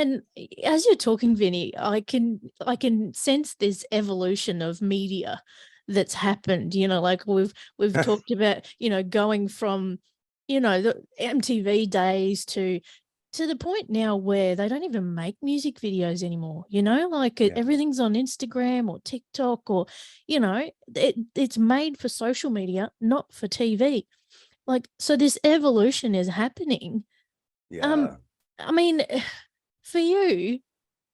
And as you're talking, Vinny, I can sense this evolution of media that's happened. Like we've talked about, going from, the MTV days to the point now where they don't even make music videos anymore. Like Yeah. everything's on Instagram or TikTok, or it's made for social media, not for TV. Like, so this evolution is happening. Yeah. I mean, for you,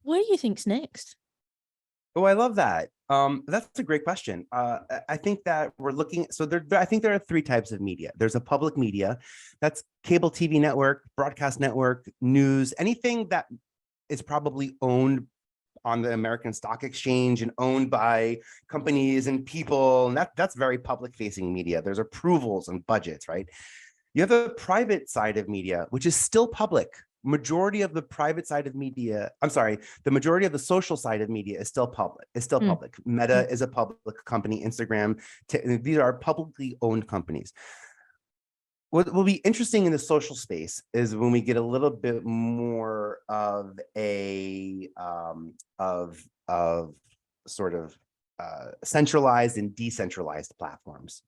what do you think's next? Oh, I love that. That's a great question. I think that we're looking, so I think there are three types of media. There's a public media, that's cable TV network, broadcast network, news, anything that is probably owned on the American Stock Exchange and owned by companies and people. And that's very public facing media. There's approvals and budgets, right? You have the private side of media, which is still public. Majority of the private side of media, I'm sorry, the majority of the social side of media is still public. Meta is a public company. Instagram, these are publicly owned companies. What will be interesting in the social space is when we get a little bit more of a sort of centralized and decentralized platforms,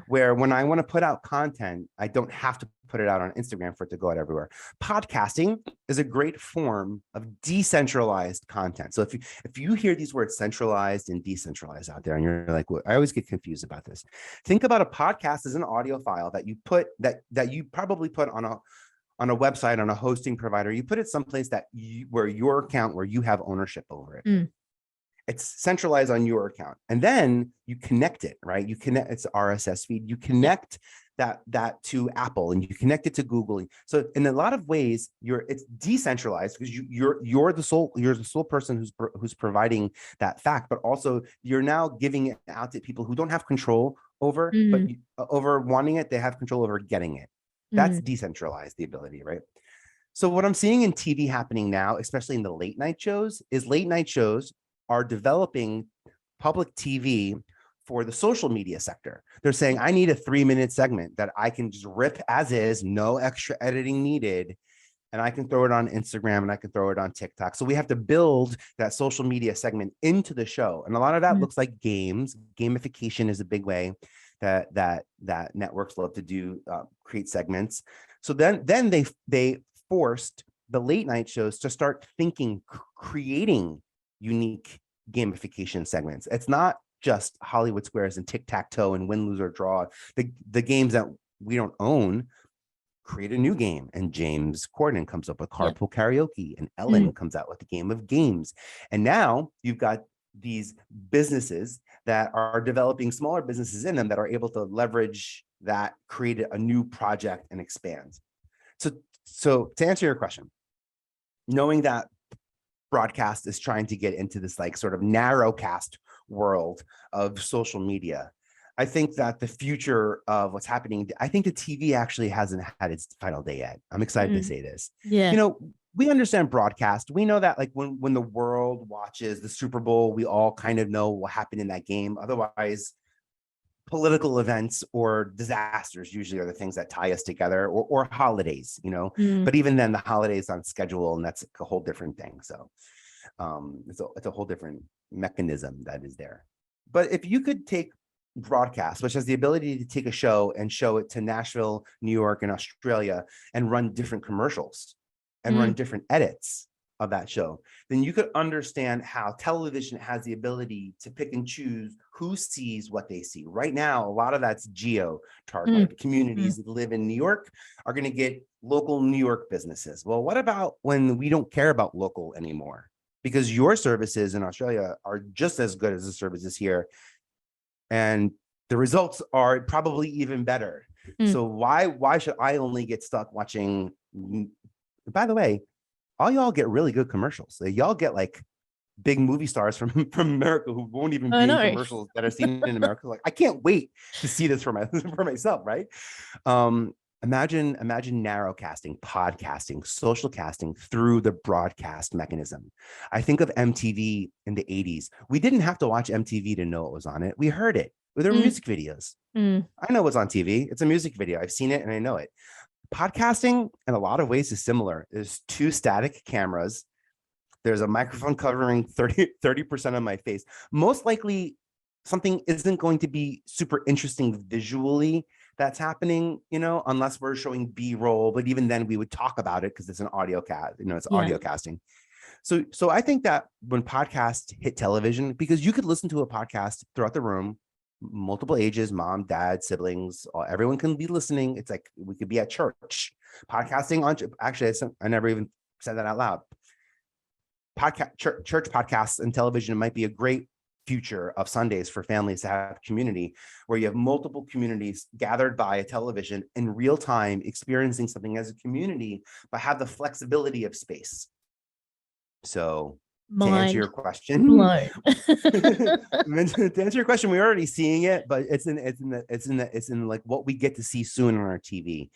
where when I want to put out content, I don't have to put it out on Instagram for it to go out everywhere. Podcasting is a great form of decentralized content. So if you hear these words centralized and decentralized out there, and you're like, well, I always get confused about this. Think about a podcast as an audio file that you put that you probably put on a website, on a hosting provider. You put it someplace where your account, where you have ownership over it. It's centralized on your account, and then you connect it, right? It's RSS feed. You connect that to Apple, and you connect it to Google. So in a lot of ways, it's decentralized because you're the sole person who's providing that fact, but also you're now giving it out to people who don't have control over, but over wanting it, they have control over getting it. That's decentralized, the ability, right? So what I'm seeing in TV happening now, especially in the late night shows, is late night shows are developing public TV for the social media sector. They're saying, I need a 3-minute segment that I can just rip as is, no extra editing needed, and I can throw it on Instagram and I can throw it on TikTok. So we have to build that social media segment into the show. And a lot of that looks like games. Gamification is a big way that networks love to do, create segments. So then they forced the late night shows to start creating unique gamification segments. It's not just Hollywood Squares and tic-tac-toe and win, lose, or draw. The games that we don't own, create a new game. And James Corden comes up with Carpool Karaoke, and Ellen comes out with the game of games. And now you've got these businesses that are developing smaller businesses in them that are able to leverage that, create a new project and expand. So to answer your question, knowing that broadcast is trying to get into this like sort of narrowcast world of social media, I think that the future of what's happening, I think the TV actually hasn't had its final day yet. I'm excited to say this. We understand broadcast. We know that like when the world watches the Super Bowl, we all kind of know what happened in that game. Otherwise, political events or disasters usually are the things that tie us together, or holidays, but even then the holidays on schedule, and that's a whole different thing. So it's a whole different mechanism that is there. But if you could take broadcast, which has the ability to take a show and show it to Nashville, New York, and Australia, and run different commercials and run different edits of that show, then you could understand how television has the ability to pick and choose who sees what they see. Right now, a lot of that's geo-targeted. Communities that live in New York are going to get local New York businesses. Well, what about when we don't care about local anymore? Because your services in Australia are just as good as the services here, and the results are probably even better. So why should I only get stuck watching? By the way, all y'all get really good commercials. Y'all get like big movie stars from America who won't even be in commercials that are seen in America. Like, I can't wait to see this for myself, right? Imagine narrowcasting, podcasting, social casting through the broadcast mechanism. I think of MTV in the 80s. We didn't have to watch MTV to know it was on it. We heard it. There were music videos. I know what's on TV. It's a music video. I've seen it and I know it. Podcasting in a lot of ways is similar. There's two static cameras There's a microphone covering 30% of my face. Most likely something isn't going to be super interesting visually that's happening, unless we're showing B-roll, but even then we would talk about it because it's an audio cast, it's audio casting. So I think that when podcasts hit television, because you could listen to a podcast throughout the room, multiple ages, mom, dad, siblings, everyone can be listening. It's like we could be at church. Podcasting on, actually, I never even said that out loud. Church podcasts and television might be a great future of Sundays for families to have community, where you have multiple communities gathered by a television in real time, experiencing something as a community, but have the flexibility of space. So to answer your question, we're already seeing it, but it's in like what we get to see soon on our TV.